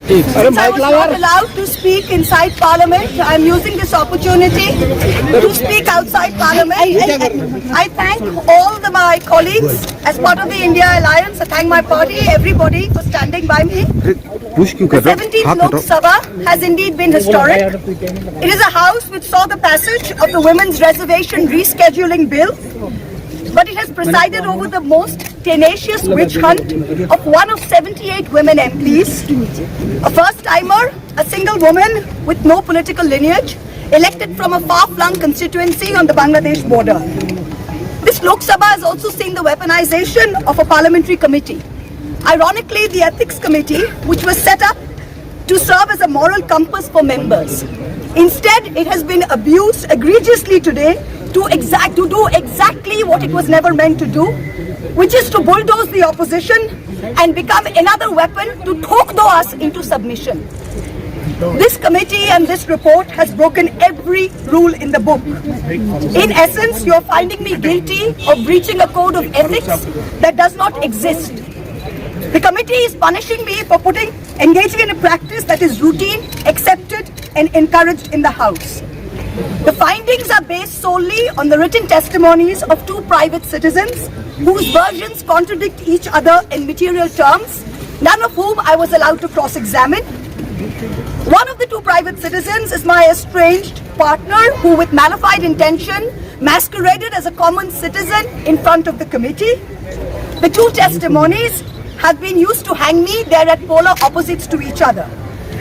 Since I was not allowed to speak inside Parliament, I am using this opportunity to speak outside Parliament. I thank all my colleagues as part of the India Alliance. I thank my party, everybody for standing by me. The 17th Lok Sabha has indeed been historic. It is a house which saw the passage of the Women's Reservation Rescheduling Bill, but it has presided over the most tenacious witch hunt of one of 78 women MPs, a first-timer, a single woman with no political lineage, elected from a far-flung constituency on the Bangladesh border. This Lok Sabha has also seen the weaponization of a parliamentary committee. Ironically, the Ethics Committee, which was set up to serve as a moral compass for members. Instead, it has been abused egregiously today to do exactly what it was never meant to do, which is to bulldoze the opposition and become another weapon to thokdo us into submission. This committee and this report has broken every rule in the book. In essence, you are finding me guilty of breaching a code of ethics that does not exist. The committee is punishing me for engaging in a practice that is routine, accepted and encouraged in the House. The findings are based solely on the written testimonies of two private citizens whose versions contradict each other in material terms, none of whom I was allowed to cross-examine. One of the two private citizens is my estranged partner who, with malified intention, masqueraded as a common citizen in front of the committee. The two testimonies have been used to hang me. They are at polar opposites to each other.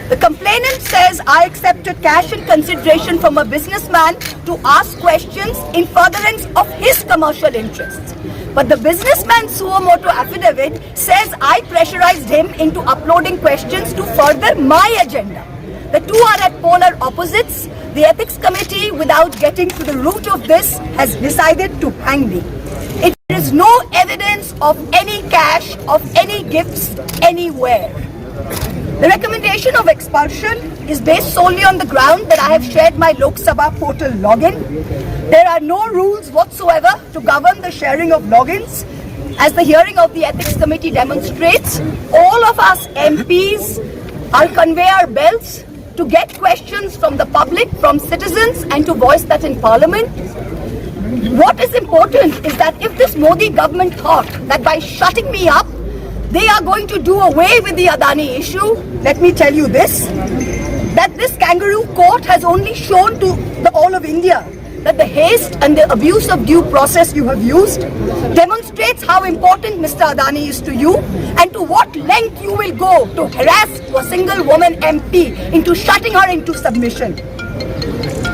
The complainant says I accepted cash in consideration from a businessman to ask questions in furtherance of his commercial interests. But the businessman's suo motu affidavit says I pressurized him into uploading questions to further my agenda. The two are at polar opposites. The Ethics Committee, without getting to the root of this, has decided to hang me. It is no evidence of any cash, of any gifts, anywhere. The recommendation of expulsion is based solely on the ground that I have shared my Lok Sabha portal login. There are no rules whatsoever to govern the sharing of logins. As the hearing of the Ethics Committee demonstrates, all of us MPs are conveyor belts to get questions from the public, from citizens, and to voice that in Parliament. What is important is that if this Modi government thought that by shutting me up, they are going to do away with the Adani issue, let me tell you this, that this kangaroo court has only shown to the all of India that the haste and the abuse of due process you have used demonstrates how important Mr. Adani is to you and to what length you will go to harass a single woman MP into shutting her into submission.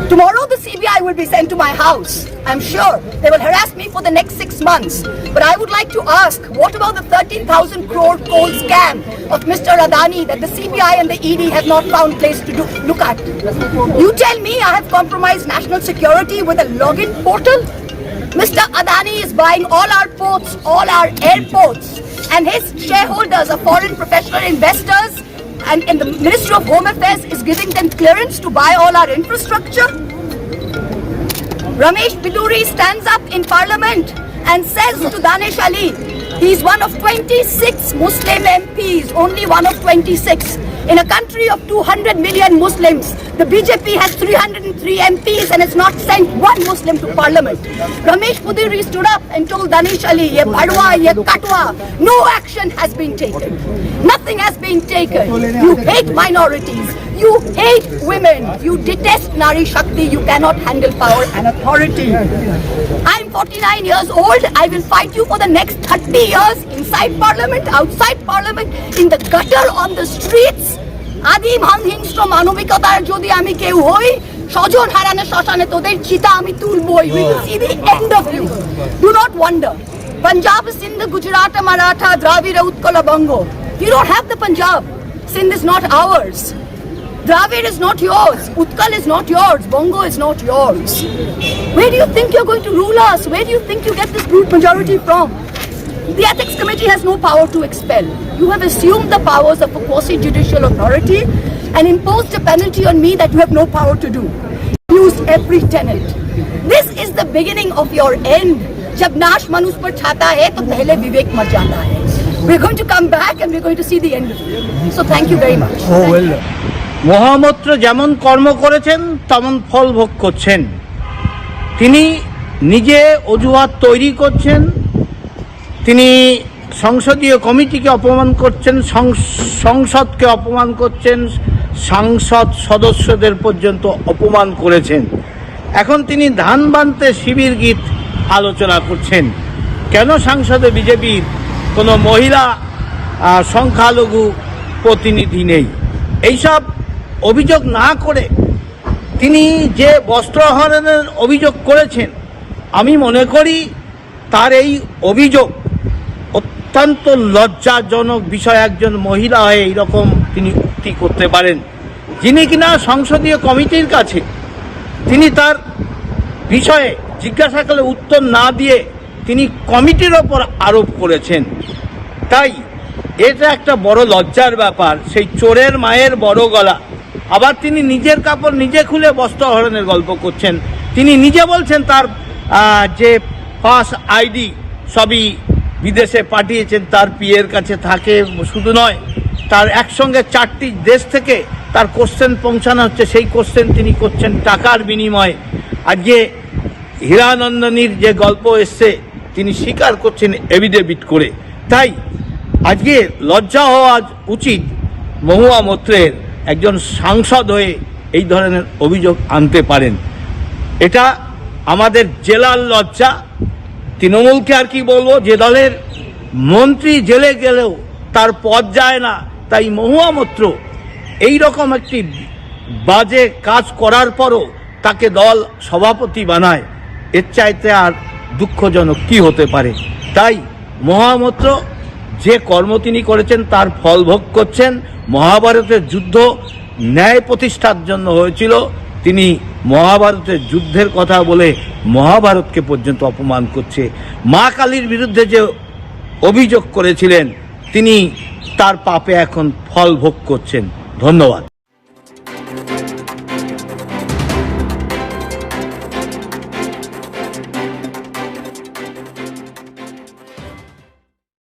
Tomorrow the CBI will be sent to my house. I'm sure they will harass me for the next 6 months. But I would like to ask, what about the 13,000 crore coal scam of Mr. Adani that the CBI and the ED have not found place to look at? You tell me I have compromised national security with a login portal? Mr. Adani is buying all our ports, all our airports, and his shareholders are foreign professional investors, and the Ministry of Home Affairs is giving them clearance to buy all our infrastructure. Ramesh Biduri stands up in Parliament and says to Danish Ali, he is one of 26 Muslim MPs, only one of 26. In a country of 200 million Muslims, the BJP has 303 MPs and has not sent one Muslim to Parliament. Ramesh Biduri stood up and told Danish Ali, ye bhadwa, ye katwa, no action has been taken. Nothing has been taken. You hate minorities. You hate women. You detest Nari Shakti. You cannot handle power and authority. I'm 49 years old. I will fight you for the next 30 years inside Parliament, outside Parliament, in the gutter, on the streets. Adim হিংস্র মানবিকতার যদি আমি কেউ হই, স্বজন হারানো শ্মশানে তোদের চিতা আমি তুলবই. We will see the end of you. Do not wonder. Punjab, Sindh, Gujarat, Maratha, Dravida, Utkala, Bongo. You don't have the Punjab. Sindh is not ours. Dravid is not yours. Utkal is not yours. Bongo is not yours. Where do you think you're going to rule us? Where do you think you get this brute majority from? The Ethics Committee has no power to expel. You have assumed the powers of a quasi-judicial authority and imposed a penalty on me that you have no power to do. Used every tenet. This is the beginning of your end. जब नाश मनुष्य पर छाता है तो पहले विवेक मर जाता है. we're going to come back and we're going to see the end of it. So thank you very much. Oh, well. মহামত্র যেমন কর্ম করেছেন তেমন ফল ভোগ করছেন। তিনি নিজে অজুহাত তৈরি করছেন, তিনি সংসদীয় কমিটিকে অপমান করছেন, সংসদকে অপমান করছেন, সংসদ সদস্যদের পর্যন্ত অপমান করেছেন। এখন তিনি ধান বানতে শিবির গীত আলোচনা করছেন। কেন সংসদে বিজেপির কোনো মহিলা সংখ্যালঘু প্রতিনিধি নেই? এইসব অভিযোগ না করে তিনি যে বস্ত্রহরণের অভিযোগ করেছেন, আমি মনে করি তার এই অভিযোগ অত্যন্ত লজ্জাজনক বিষয়। একজন মহিলা হয়ে এইরকম তিনি উক্তি করতে পারেন, যিনি কিনা সংসদীয় কমিটির কাছে তিনি তার বিষয়ে জিজ্ঞাসা করলে উত্তর না দিয়ে তিনি কমিটির ওপর আরোপ করেছেন। তাই এটা একটা বড় লজ্জার ব্যাপার। সেই চোরের মায়ের বড় গলা। আবার তিনি নিজের কাপড় নিজে খুলে বস্ত্রহরণের গল্প করছেন। তিনি নিজে বলছেন তার যে পাস আইডি সবই বিদেশে পাঠিয়েছেন, তার পিএর কাছে থাকে। শুধু নয়, তার একসঙ্গে 4টি দেশ থেকে তার কোশ্চেন পৌঁছানো হচ্ছে, সেই কোশ্চেন তিনি করছেন টাকার বিনিময়ে। আজকে হীরানন্দনীর যে গল্প এসছে তিনি স্বীকার করছেন এভিডেভিট করে। তাই আজকে লজ্জা হওয়া উচিত মহুয়া মৈত্রের, একজন সাংসদ হয়ে এই ধরনের অভিযোগ আনতে পারেন। এটা আমাদের জেলার লজ্জা। তৃণমূলকে আর কি বলবো, যে দলের মন্ত্রী জেলে গেলেও তার পদ যায় না, তাই মহুয়া মৈত্র এইরকম একটি বাজে কাজ করার পরও তাকে দল সভাপতি বানায়। এর চাইতে আর দুঃখজনক কি হতে পারে? তাই মহুয়া মৈত্র যে কর্ম তিনি করেছেন তার ফল ভোগ করছেন। মহাভারতের যুদ্ধ ন্যায় প্রতিষ্ঠার জন্য হয়েছিল, তিনি মহাভারতের যুদ্ধের কথা বলে মহাভারতকে পর্যন্ত অপমান করছে। মা কালীর বিরুদ্ধে যে অভিযোগ করেছিলেন তিনি তার পাপে এখন ফল ভোগ করছেন। ধন্যবাদ।